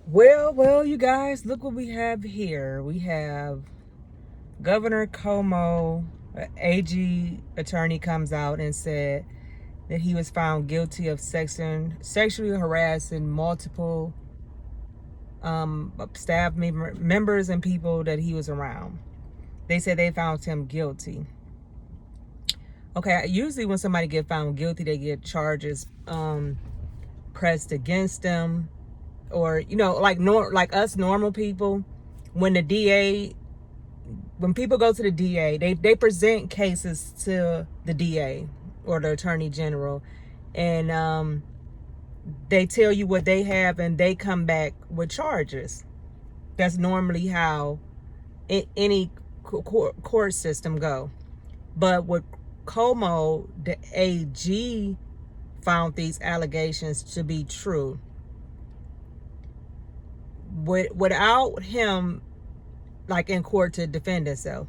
Well, you guys, look what we have here. We have Governor Cuomo, AG attorney, comes out and said that he was found guilty of sexually harassing multiple staff members and people that he was around. They said they found him guilty. Okay, usually when somebody get found guilty, they get charges pressed against them, or like us normal people. When the DA, when people go to the DA, they present cases to the DA or the Attorney General, and they tell you what they have, and they come back with charges. That's normally how any court system go. But with Cuomo, the AG found these allegations to be true. Without him like in court to defend himself.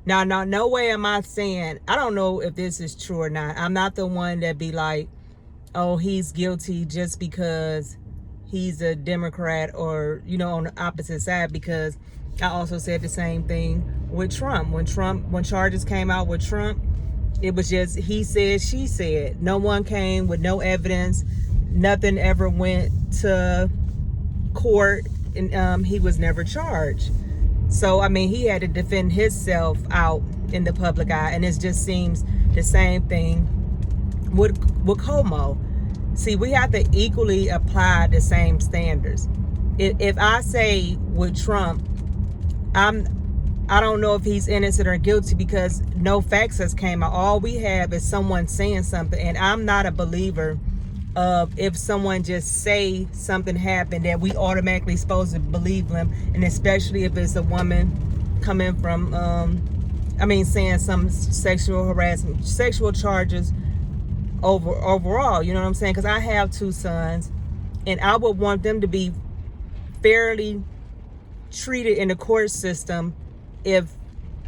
Now, no way am I saying, I don't know if this is true or not. I'm not the one that be like, oh, he's guilty just because he's a Democrat or, on the opposite side, because I also said the same thing with Trump. When charges came out with Trump, it was just he said, she said. No one came with no evidence. Nothing ever went to court, and he was never charged. So, I mean, he had to defend himself out in the public eye, and it just seems the same thing with Cuomo. See, we have to equally apply the same standards. If I say with Trump, I don't know if he's innocent or guilty because no facts has came out. All we have is someone saying something, and I'm not a believer of if someone just say something happened that we automatically supposed to believe them, and especially if it's a woman coming from saying some sexual harassment, sexual charges overall, you know what I'm saying? Because I have two sons, and I would want them to be fairly treated in the court system. If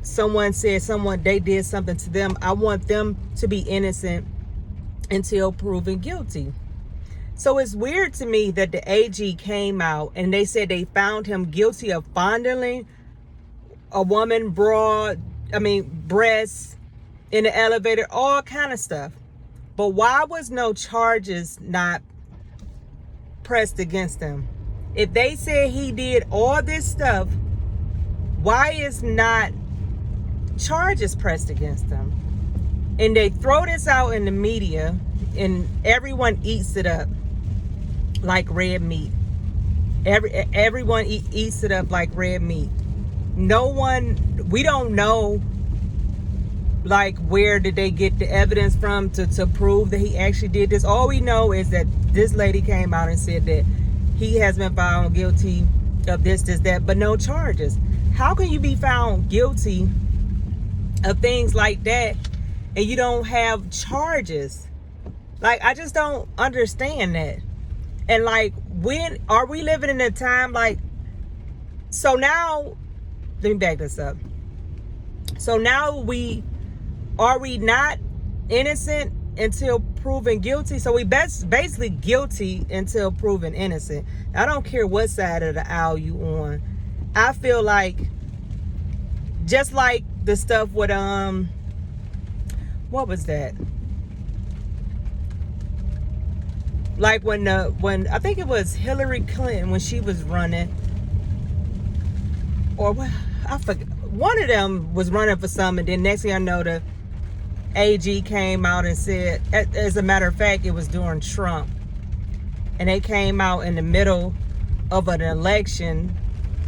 someone said they did something to them, I want them to be innocent until proven guilty. So it's weird to me that the AG came out and they said they found him guilty of fondling a woman breasts in the elevator, all kind of stuff. But why was no charges not pressed against him? If they said he did all this stuff, why is not charges pressed against him? And they throw this out in the media, and everyone eats it up like red meat. Everyone eats it up like red meat. We don't know, like, where did they get the evidence from to prove that he actually did this. All we know is that this lady came out and said that he has been found guilty of this, that, but no charges. How can you be found guilty of things like that and you don't have charges? Like, I just don't understand that. And like, when are we living in a time like, so now, let me back this up. So now are we not innocent until proven guilty? So we basically guilty until proven innocent. I don't care what side of the aisle you on. I feel like, just like the stuff with what was that? Like when I think it was Hillary Clinton, when she was running, or what, I forget. One of them was running for something, and then next thing I know, the AG came out and said, as a matter of fact, it was during Trump, and they came out in the middle of an election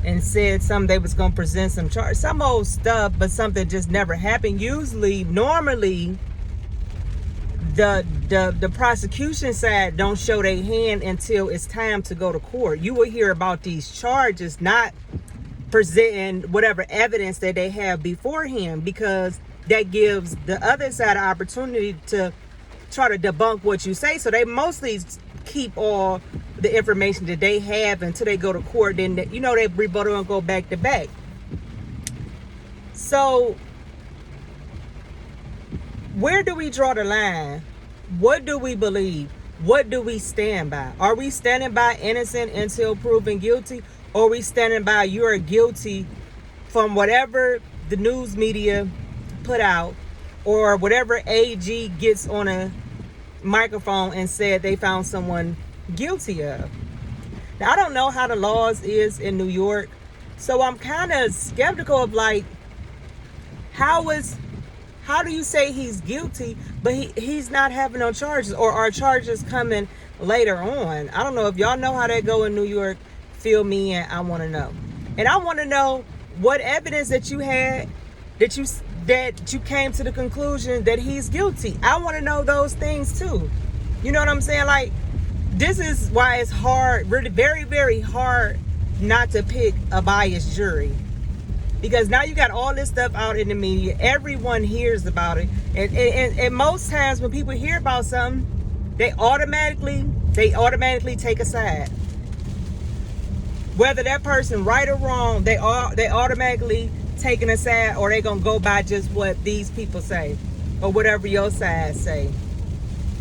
and said something, they was gonna present some charge, some old stuff, but something just never happened. Normally, the prosecution side don't show their hand until it's time to go to court. You will hear about these charges not presenting whatever evidence that they have beforehand, because that gives the other side an opportunity to try to debunk what you say. So they mostly keep all the information that they have until they go to court. Then they rebuttal and go back to back. So where do we draw the line? What do we believe? what do we stand by? Are we standing by innocent until proven guilty? Or are we standing by you're guilty from whatever the news media put out, or whatever AG gets on a microphone and said they found someone guilty of? Now, I don't know how the laws is in New York, so I'm kind of skeptical of like, how do you say he's guilty, but he's not having no charges, or are charges coming later on? I don't know if y'all know how that go in New York. Fill me in. I want to know. And I want to know what evidence that you had that you came to the conclusion that he's guilty. I want to know those things too. You know what I'm saying? Like, this is why it's hard, really very, very hard not to pick a biased jury. Because now you got all this stuff out in the media. Everyone hears about it. And most times when people hear about something, they automatically take a side. Whether that person right or wrong, they automatically taking a side, or they gonna go by just what these people say, or whatever your side say.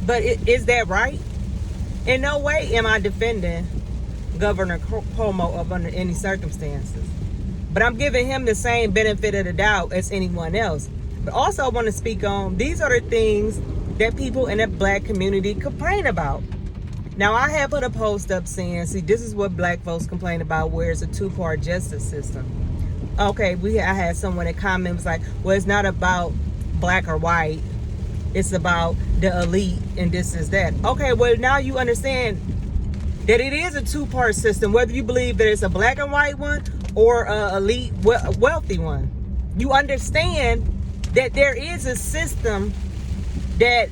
But is that right? In no way am I defending Governor Cuomo under any circumstances. But I'm giving him the same benefit of the doubt as anyone else. But also I want to speak on, these are the things that people in the black community complain about. Now, I have put a post up saying, see, this is what black folks complain about, where it's a two-part justice system. Okay, I had someone that comment was like, well, it's not about black or white. It's about the elite and this is that. Okay, well, now you understand that it is a two-part system, whether you believe that it's a black and white one or a elite wealthy one. You understand that there is a system that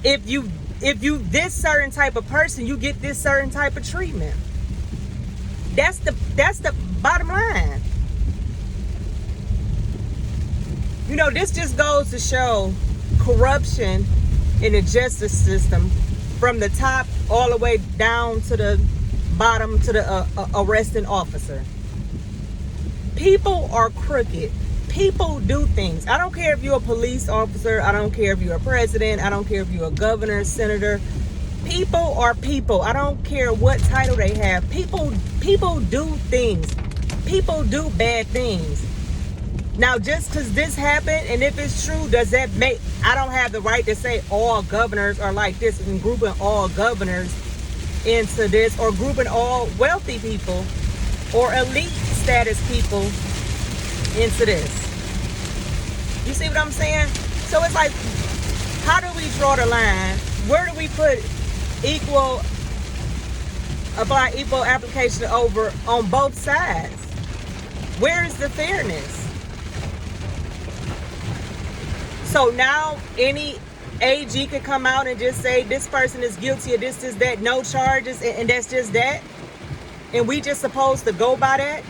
if you this certain type of person, you get this certain type of treatment. That's the bottom line. You know, this just goes to show corruption in the justice system, from the top all the way down to the bottom, to the arresting officer. People are crooked. People do things. I don't care if you're a police officer. I don't care if you're a president. I don't care if you're a governor, senator. People are people. I don't care what title they have. People do things. People do bad things. Now, just because this happened, and if it's true, does that make, I don't have the right to say all governors are like this, and grouping all governors into this, or grouping all wealthy people or elite status people into this. You see what I'm saying? So it's like, how do we draw the line? Where do we put apply equal application over on both sides? Where is the fairness? So now any AG could come out and just say this person is guilty of this, that, no charges, and that's just that? And we just supposed to go by that?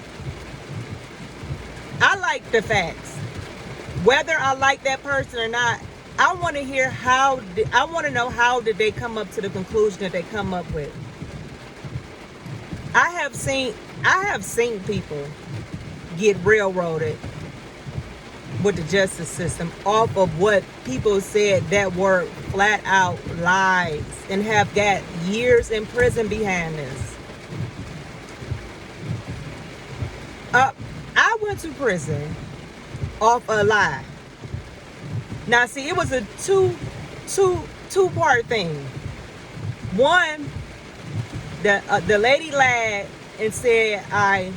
I like the facts. Whether I like that person or not, I want to hear I want to know how did they come up to the conclusion that they come up with. I have seen people get railroaded with the justice system off of what people said that were flat out lies, and have got years in prison behind this. I went to prison off a lie. Now, see, it was a two-part thing. One, the lady lied and said I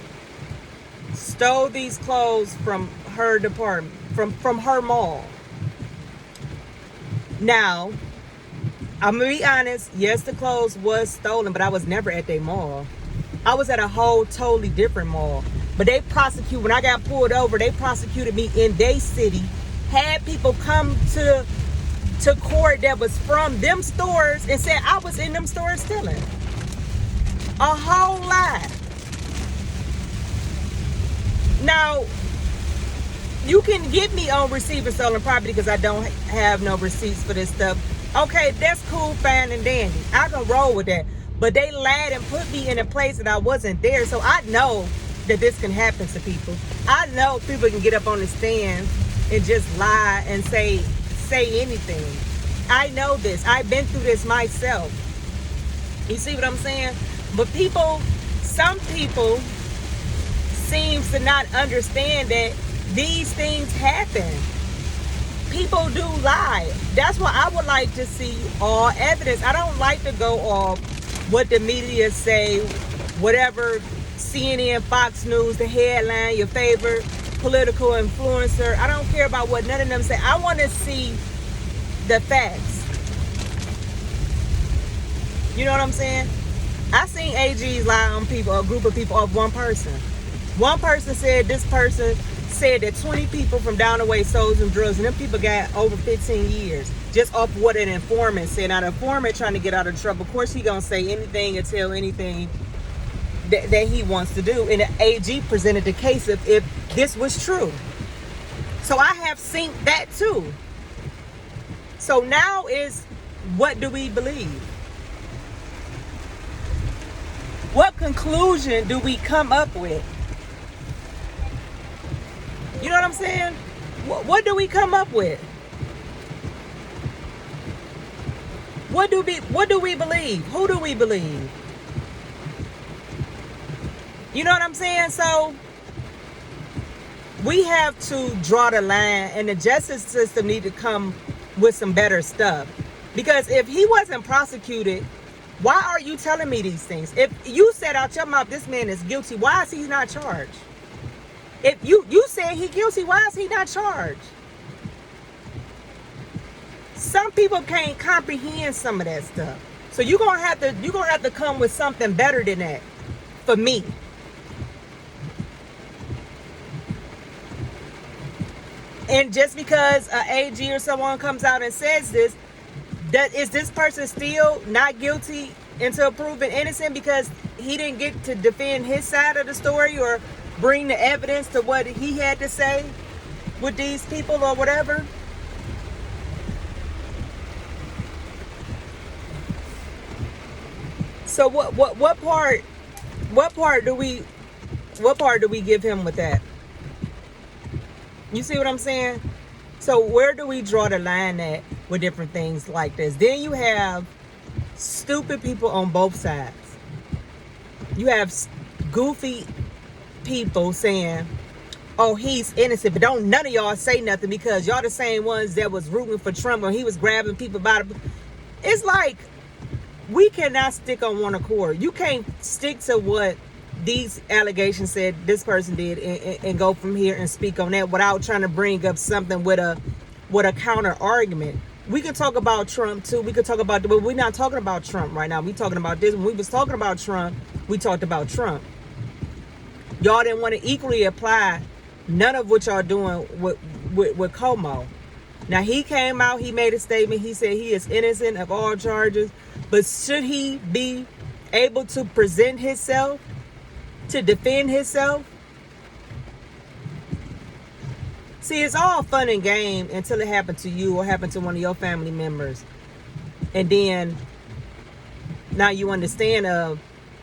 stole these clothes from her department, from her mall. Now, I'm gonna be honest, yes, the clothes was stolen, but I was never at their mall. I was at a whole totally different mall. But they when I got pulled over, they prosecuted me in their city, had people come to court that was from them stores and said I was in them stores stealing. A whole lot. Now, you can get me on receiving stolen property because I don't have no receipts for this stuff. Okay, that's cool, fine, and dandy. I can roll with that. But they lied and put me in a place that I wasn't there. So I know that this can happen to people. I know people can get up on the stand and just lie and say anything. I know this. I've been through this myself. You see what I'm saying? But some people seems to not understand that these things happen. People do lie. That's why I would like to see all evidence. I don't like to go off what the media say, whatever CNN, Fox News, the headline, your favorite political influencer. I don't care about what none of them say. I want to see the facts. You know what I'm saying? I seen AGs lie on people, a group of people, of one person. One person said this person said that 20 people from down the way sold some drugs, and them people got over 15 years just off what an informant said. Now the informant trying to get out of trouble. Of course he gonna say anything and tell anything that he wants to do. And the AG presented the case if this was true. So I have seen that too. So now is, what do we believe? What conclusion do we come up with? You know what I'm saying? What do we come up with? What do we believe? Who do we believe? You know what I'm saying? So we have to draw the line, and the justice system need to come with some better stuff. Because if he wasn't prosecuted, why are you telling me these things? If you said out your mouth this man is guilty, why is he not charged? If you said he guilty, why is he not charged? Some people can't comprehend some of that stuff. So you're gonna have to come with something better than that for me. And just because an AG or someone comes out and says this, is this person still not guilty until proven innocent because he didn't get to defend his side of the story or bring the evidence to what he had to say with these people or whatever? So what part do we give him with that? You see what I'm saying? So where do we draw the line at with different things like this? Then you have stupid people on both sides. You have goofy people saying, oh, he's innocent, but don't none of y'all say nothing because y'all the same ones that was rooting for Trump when he was grabbing people by the... It's like, we cannot stick on one accord. You can't stick to what these allegations said this person did and go from here and speak on that without trying to bring up something with a counter argument. We could talk about Trump too. We could talk about, but we're not talking about Trump right now. We're talking about this. When we was talking about Trump, we talked about Trump. Y'all didn't want to equally apply none of what y'all doing with Cuomo. Now he came out, he made a statement. He said he is innocent of all charges, but should he be able to present himself, to defend himself? See, it's all fun and game until it happened to you or happened to one of your family members. And then now you understand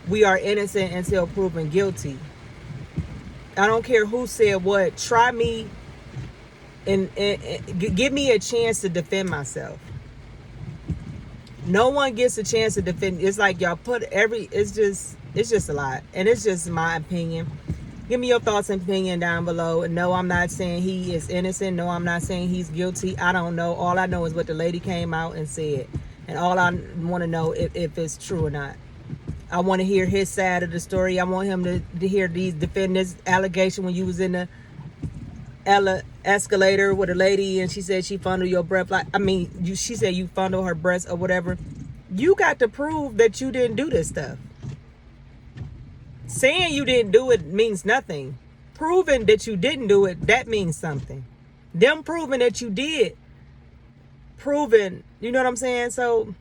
we are innocent until proven guilty. I don't care who said what. Try me and give me a chance to defend myself. No one gets a chance to defend. It's like y'all put it's just a lot. And it's just my opinion. Give me your thoughts and opinion down below. No, I'm not saying he is innocent. No, I'm not saying he's guilty. I don't know. All I know is what the lady came out and said. And all I want to know if it's true or not. I want to hear his side of the story. I want him to hear these defend this allegation when you was in the escalator with a lady and she said she fondled your breath. She said you fondled her breast or whatever. You got to prove that you didn't do this stuff. Saying you didn't do it means nothing. Proving that you didn't do it, that means something. Them proving that you did, proving, you know what I'm saying? So,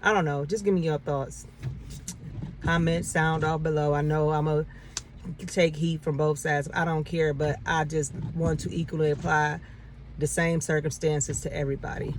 I don't know. Just give me your thoughts. Comment, sound all below. I know I'm going to take heat from both sides. I don't care, but I just want to equally apply the same circumstances to everybody.